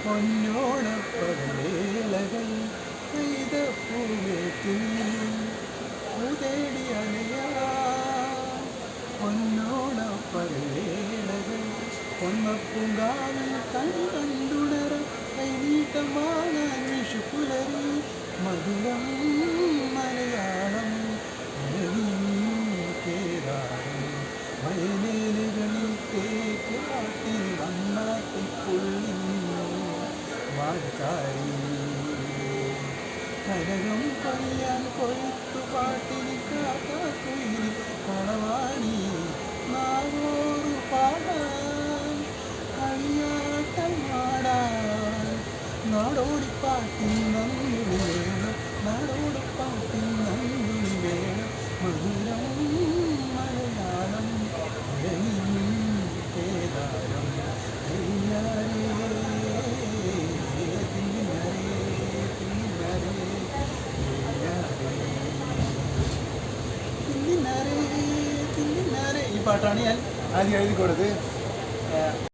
പൊന്നോണപ്പകലേലകൾ പെയ്ത പൂവേറ്റിൽ പൂതേടി അലയാ പൊന്നോണപ്പകലേലകൾ പൊന്നപ്പൂങ്കാവിൽ കണ്ടുണര കൈനീട്ടമാകാൻ വിഷുപുലരി മധുരം മലയാളം കേരാളം വയലേലുകളിൽ തേക്കാട്ടി വണ്ണാട്ടി പുള്ളിന്നു വാഴ്ത്താരി കനകം കൊയ്യാൻ കൊയ്ത്തുപാട്ടിന് കാക്കാക്കുയിൽ കളവാണി നാവോറു പാടാൻ കളിയാട്ടമാടാൻ നാടോടിപ്പാട്ടിൽ നന്ദി വേണം നാടോടിപ്പാട്ടിൽ നന്ദി വേണം മധുരം മലയാളം കേദാരം ഈ പാട്ടാണ് ഞാൻ ആദ്യം എഴുതി കൊടുത്തത്.